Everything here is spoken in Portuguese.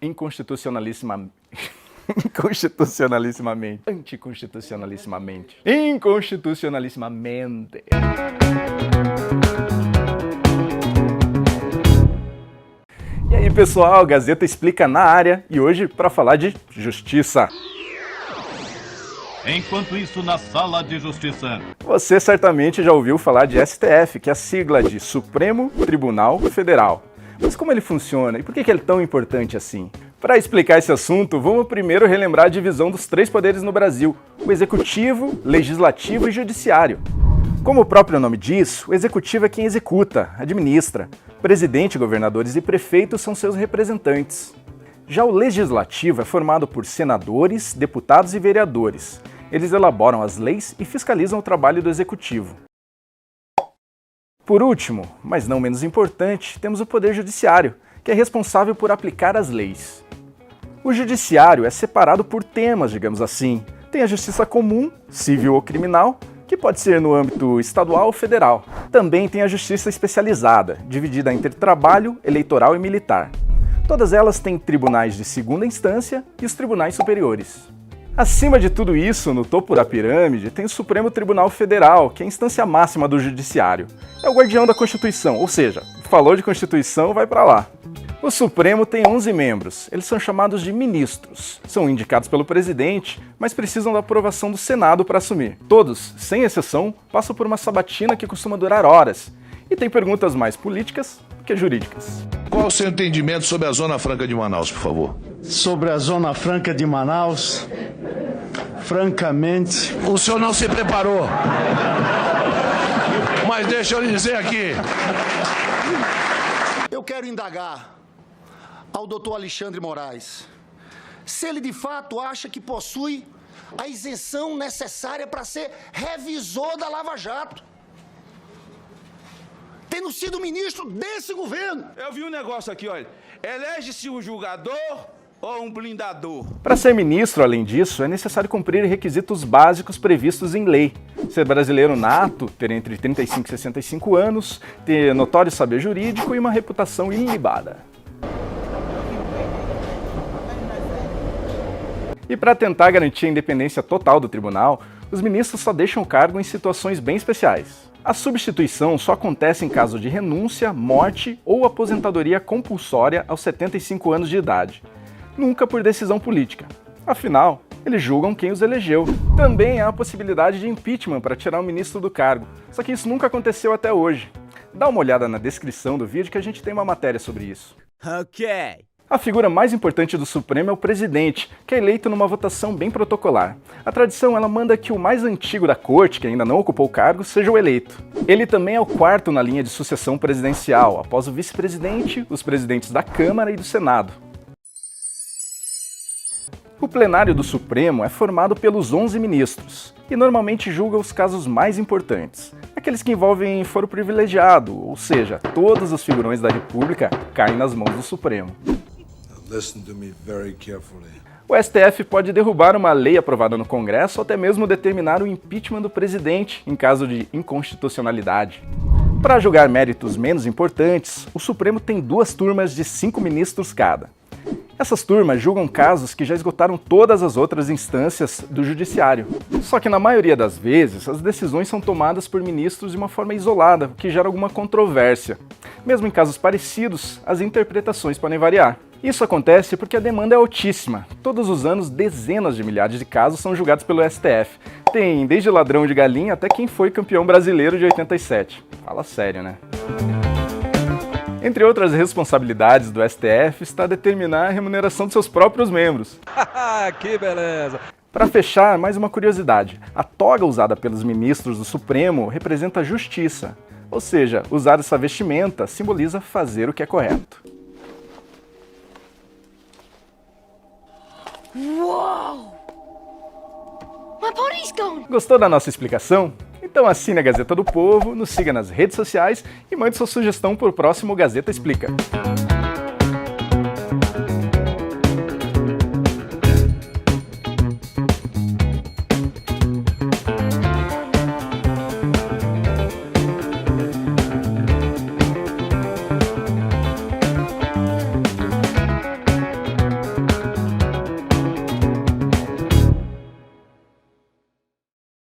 inconstitucionalissimamente. Anticonstitucionalissimamente. Inconstitucionalissimamente. E aí, pessoal, Gazeta Explica na área e hoje para falar de justiça. Enquanto isso, na Sala de Justiça. Você certamente já ouviu falar de STF, que é a sigla de Supremo Tribunal Federal. Mas como ele funciona e por que ele é tão importante assim? Para explicar esse assunto, vamos primeiro relembrar a divisão dos três poderes no Brasil: o Executivo, Legislativo e Judiciário. Como o próprio nome diz, o Executivo é quem executa, administra. Presidente, governadores e prefeitos são seus representantes. Já o Legislativo é formado por senadores, deputados e vereadores. Eles elaboram as leis e fiscalizam o trabalho do Executivo. Por último, mas não menos importante, temos o Poder Judiciário, que é responsável por aplicar as leis. O Judiciário é separado por temas, digamos assim. Tem a Justiça Comum, Civil ou Criminal, que pode ser no âmbito estadual ou federal. Também tem a Justiça Especializada, dividida entre trabalho, eleitoral e militar. Todas elas têm tribunais de segunda instância e os tribunais superiores. Acima de tudo isso, no topo da pirâmide, tem o Supremo Tribunal Federal, que é a instância máxima do Judiciário. É o guardião da Constituição, ou seja, falou de Constituição, vai pra lá. O Supremo tem 11 membros, eles são chamados de ministros. São indicados pelo presidente, mas precisam da aprovação do Senado para assumir. Todos, sem exceção, passam por uma sabatina que costuma durar horas. E tem perguntas mais políticas que jurídicas. Qual o seu entendimento sobre a Zona Franca de Manaus, por favor? Sobre a Zona Franca de Manaus, francamente... O senhor não se preparou. Mas deixa eu lhe dizer aqui. Eu quero indagar ao doutor Alexandre Moraes se ele de fato acha que possui a isenção necessária para ser revisor da Lava Jato, tendo sido ministro desse governo. Eu vi um negócio aqui, olha, elege-se um julgador ou um blindador? Para ser ministro, além disso, é necessário cumprir requisitos básicos previstos em lei. Ser brasileiro nato, ter entre 35 e 65 anos, ter notório saber jurídico e uma reputação ilibada. E para tentar garantir a independência total do tribunal, os ministros só deixam o cargo em situações bem especiais. A substituição só acontece em caso de renúncia, morte ou aposentadoria compulsória aos 75 anos de idade. Nunca por decisão política. Afinal, eles julgam quem os elegeu. Também há a possibilidade de impeachment para tirar o ministro do cargo, só que isso nunca aconteceu até hoje. Dá uma olhada na descrição do vídeo que a gente tem uma matéria sobre isso. Ok. A figura mais importante do Supremo é o presidente, que é eleito numa votação bem protocolar. A tradição ela manda que o mais antigo da corte, que ainda não ocupou o cargo, seja o eleito. Ele também é o quarto na linha de sucessão presidencial, após o vice-presidente, os presidentes da Câmara e do Senado. O plenário do Supremo é formado pelos 11 ministros e normalmente julga os casos mais importantes, aqueles que envolvem foro privilegiado, ou seja, todos os figurões da República caem nas mãos do Supremo. Listen to me very carefully. O STF pode derrubar uma lei aprovada no Congresso ou até mesmo determinar o impeachment do presidente em caso de inconstitucionalidade. Para julgar méritos menos importantes, o Supremo tem 2 turmas de 5 ministros cada. Essas turmas julgam casos que já esgotaram todas as outras instâncias do judiciário. Só que na maioria das vezes, as decisões são tomadas por ministros de uma forma isolada, o que gera alguma controvérsia. Mesmo em casos parecidos, as interpretações podem variar. Isso acontece porque a demanda é altíssima. Todos os anos, dezenas de milhares de casos são julgados pelo STF. Tem desde ladrão de galinha até quem foi campeão brasileiro de 87. Fala sério, né? Entre outras responsabilidades do STF está determinar a remuneração de seus próprios membros. Que beleza! Para fechar, mais uma curiosidade. A toga usada pelos ministros do Supremo representa a justiça. Ou seja, usar essa vestimenta simboliza fazer o que é correto. Uou! My body's gone! Gostou da nossa explicação? Então assine a Gazeta do Povo, nos siga nas redes sociais e mande sua sugestão para o próximo Gazeta Explica.